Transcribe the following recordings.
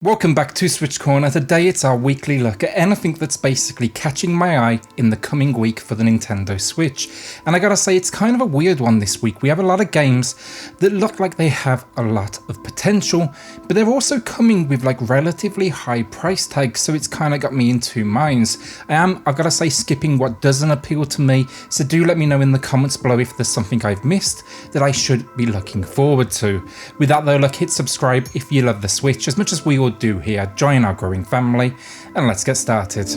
Welcome back to SwitchCorner. Today it's our weekly look at anything that's basically catching my eye in the coming week for the Nintendo Switch. And I gotta say, it's kind of a weird one this week. We have a lot of games that look like they have a lot of potential, but they're also coming with like relatively high price tags, so it's kind of got me in two minds. I've gotta say, skipping what doesn't appeal to me, so do let me know in the comments below if there's something I've missed that I should be looking forward to. With that though, look, hit subscribe if you love the Switch as much as we all do here. Join our growing family and let's get started.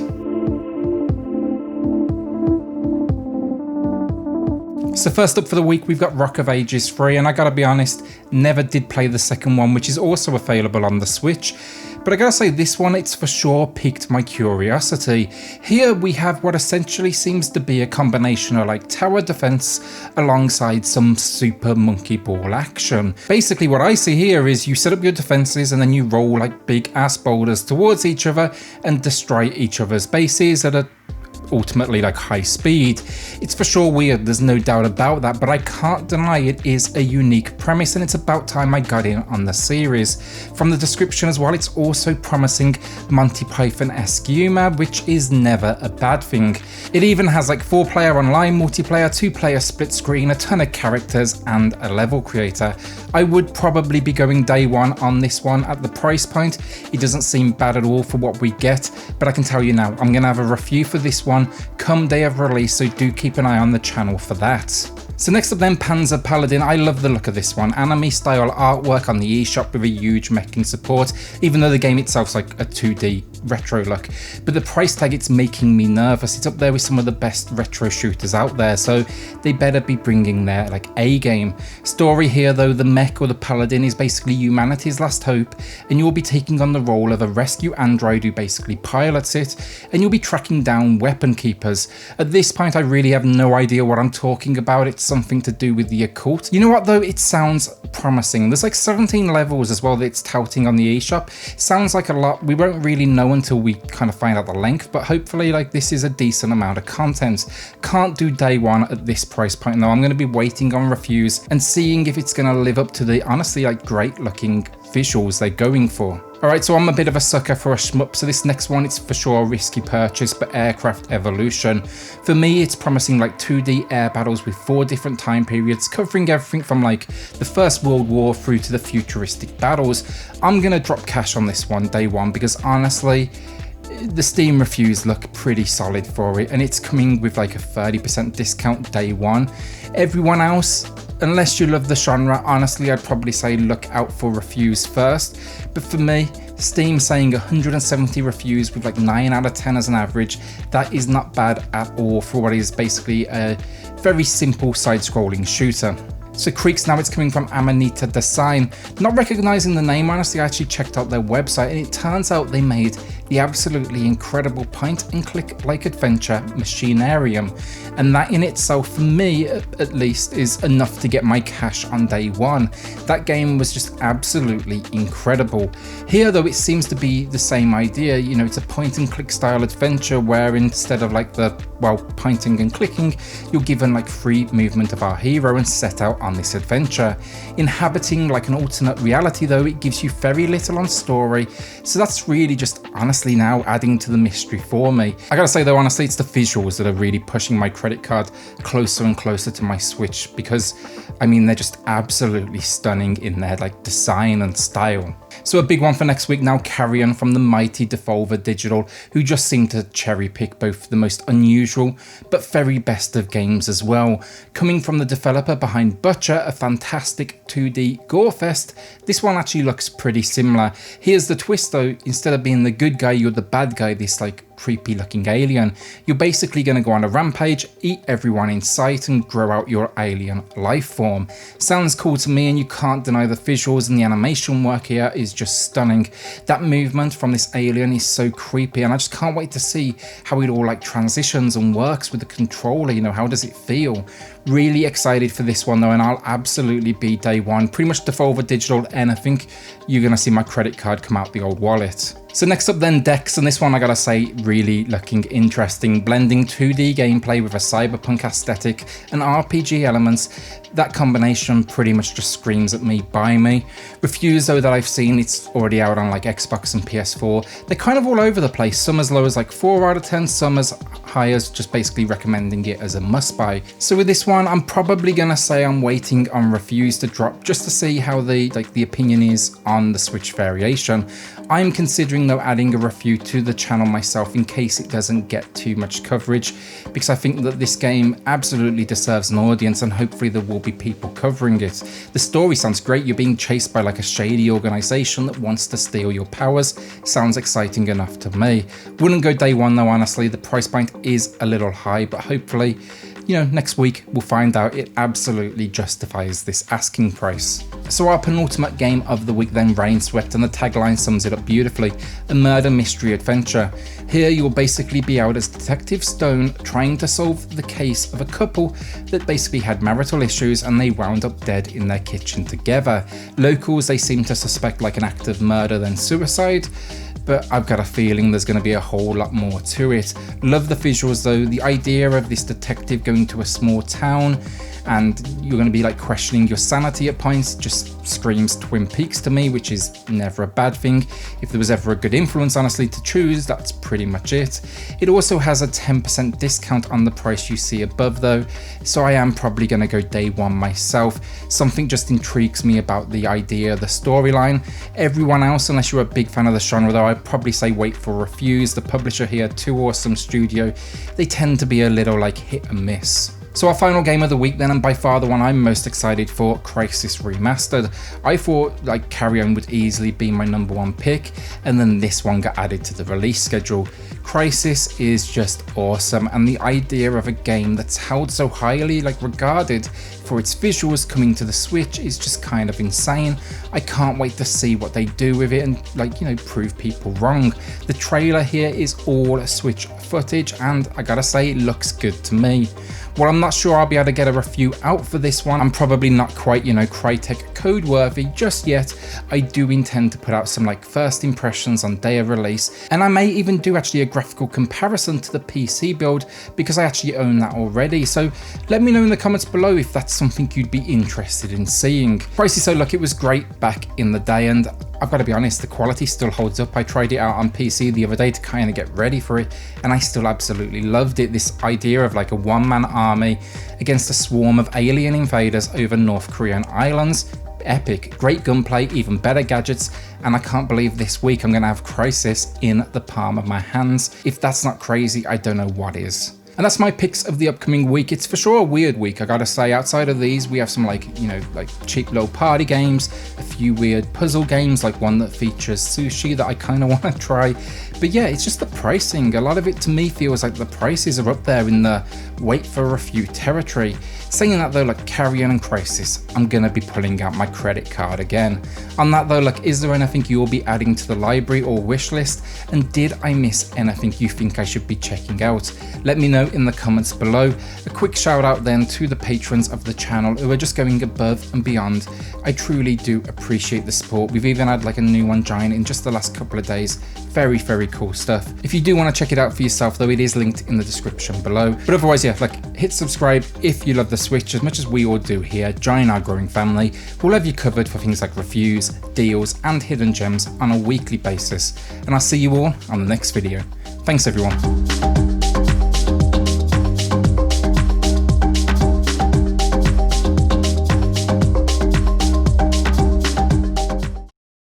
So first up for the week, we've got Rock of Ages 3, and I gotta be honest, never did play the second one, which is also available on the Switch. But I gotta say, this one, it's for sure piqued my curiosity. Here we have what essentially seems to be a combination of like tower defense alongside some super monkey ball action. Basically what I see here is you set up your defenses and then you roll like big ass boulders towards each other and destroy each other's bases at a ultimately like high speed. It's for sure weird, there's no doubt about that, but I can't deny it is a unique premise, and it's about time I got in on the series. From the description as well, it's also promising Monty Python-esque humour, which is never a bad thing. It even has like 4-player online multiplayer, 2-player split screen, a ton of characters and a level creator. I would probably be going day one on this one at the price point. It doesn't seem bad at all for what we get, but I can tell you now, I'm going to have a review for this one come day of release, so do keep an eye on the channel for that. So next up then, Panzer Paladin. I love the look of this one. Anime style artwork on the eShop with a huge meching support, even though the game itself's like a 2D retro look. But the price tag, it's making me nervous. It's up there with some of the best retro shooters out there, so they better be bringing their like A game. Story here though, the mech or the Paladin is basically humanity's last hope, and you'll be taking on the role of a rescue android who basically pilots it, and you'll be tracking down weapon keepers. At this point I really have no idea what I'm talking about. It's something to do with the occult. You know what though, it sounds promising. There's like 17 levels as well that it's touting on the eShop. Sounds like a lot. We won't really know until we kind of find out the length, but hopefully like this is a decent amount of content. Can't do day one at this price point though. I'm going to be waiting on reviews and seeing if it's going to live up to the honestly like great looking visuals they're going for. Alright, so I'm a bit of a sucker for a shmup, so this next one, it's for sure a risky purchase, but Aircraft Evolution. For me, it's promising like 2D air battles with 4 different time periods, covering everything from like the First World War through to the futuristic battles. I'm gonna drop cash on this one day one, because honestly, the Steam reviews look pretty solid for it, and it's coming with like a 30% discount day one. Everyone else, unless you love the genre, honestly I'd probably say look out for reviews first. But for me, Steam saying 170 reviews with like 9 out of 10 as an average, that is not bad at all for what is basically a very simple side-scrolling shooter. So Creeks, now it's coming from Amanita Design. Not recognizing the name, honestly, I actually checked out their website, and it turns out they made the absolutely incredible point-and-click like adventure Machinarium, and that in itself, for me at least, is enough to get my cash on day one. That game was just absolutely incredible. Here though, it seems to be the same idea. You know, it's a point-and-click style adventure where instead of like the, well, pointing and clicking, you're given like free movement of our hero and set out on this adventure. Inhabiting like an alternate reality though, it gives you very little on story, so that's really just honestly now adding to the mystery for me. I gotta say though, honestly, it's the visuals that are really pushing my credit card closer and closer to my Switch, because I mean, they're just absolutely stunning in their like design and style. So a big one for next week now, Carrion from the mighty Devolver Digital, who just seem to cherry pick both the most unusual but very best of games as well. Coming from the developer behind Butcher, a fantastic 2D gore fest, this one actually looks pretty similar. Here's the twist though, instead of being the good guy, you're the bad guy, this like creepy looking alien. You're basically going to go on a rampage, eat everyone in sight, and grow out your alien life form. Sounds cool to me, and you can't deny the visuals, and the animation work here is just stunning. That movement from this alien is so creepy, and I just can't wait to see how it all like transitions and works with the controller. You know, how does it feel? Really excited for this one though, and I'll absolutely be day one. Pretty much Devolver Digital anything, you're going to see my credit card come out the old wallet. So next up then, decks, and this one I gotta say really looking interesting, blending 2D gameplay with a cyberpunk aesthetic and RPG elements. That combination pretty much just screams at me, buy me. Reviews though that I've seen, it's already out on like Xbox and PS4. They're kind of all over the place, some as low as like 4 out of 10, some as high as just basically recommending it as a must buy. So with this one, I'm probably gonna say I'm waiting on reviews to drop just to see how the opinion is on the Switch variation. I'm considering though adding a review to the channel myself in case it doesn't get too much coverage, because I think that this game absolutely deserves an audience and hopefully there will be people covering it. The story sounds great, you're being chased by like a shady organization that wants to steal your powers. Sounds exciting enough to me. Wouldn't go day one though, honestly. The price point is a little high, but hopefully, you know, next week we'll find out it absolutely justifies this asking price. So our penultimate game of the week then, Rainswept, and the tagline sums it up beautifully: a murder mystery adventure. Here you'll basically be out as Detective Stone trying to solve the case of a couple that basically had marital issues and they wound up dead in their kitchen together. Locals, they seem to suspect like an act of murder than suicide, but I've got a feeling there's going to be a whole lot more to it. Love the visuals though, the idea of this detective going to a small town and you're going to be like questioning your sanity at points just screams Twin Peaks to me, which is never a bad thing. If there was ever a good influence honestly to choose, that's pretty much it. It also has a 10% discount on the price you see above though, so I am probably going to go day one myself. Something just intrigues me about the idea, the storyline. Everyone else, unless you're a big fan of the genre though, I'd probably say wait for reviews. The publisher here, Too Awesome Studio, they tend to be a little like hit and miss. So our final game of the week then, and by far the one I'm most excited for, Crysis Remastered. I thought like Carrion would easily be my #1 pick, and then this one got added to the release schedule. Crysis is just awesome, and the idea of a game that's held so highly like regarded for its visuals coming to the Switch is just kind of insane. I can't wait to see what they do with it and like, you know, prove people wrong. The trailer here is all Switch footage and I gotta say it looks good to me. While I'm not sure I'll be able to get a review out for this one, I'm probably not quite, you know, Crytek code worthy just yet. I do intend to put out some like first impressions on day of release, and I may even do actually a graphical comparison to the PC build because I actually own that already. So let me know in the comments below if that's something you'd be interested in seeing. Crysis, so look, it was great back in the day, and I've got to be honest, the quality still holds up. I tried it out on PC the other day to kind of get ready for it, and I still absolutely loved it. This idea of like a one-man army against a swarm of alien invaders over North Korean islands. Epic, great gunplay, even better gadgets, and I can't believe this week I'm going to have Crysis in the palm of my hands. If that's not crazy, I don't know what is. And that's my picks of the upcoming week. It's for sure a weird week, I gotta say. Outside of these, we have some like, you know, like cheap little party games, a few weird puzzle games, like one that features sushi that I kind of want to try. But yeah, it's just the pricing. A lot of it to me feels like the prices are up there in the wait for a review territory. Saying that though, like Carrion and Crysis, I'm gonna be pulling out my credit card again. On that though, like, is there anything you'll be adding to the library or wish list? And did I miss anything you think I should be checking out? Let me know in the comments below. A quick shout out then to the patrons of the channel who are just going above and beyond. I truly do appreciate the support. We've even had like a new one join in just the last couple of days. Very, very cool stuff. If you do want to check it out for yourself though, it is linked in the description below. But otherwise, yeah, like hit subscribe if you love the Switch as much as we all do here. Join our growing family. We'll have you covered for things like reviews, deals, and hidden gems on a weekly basis. And I'll see you all on the next video. Thanks everyone.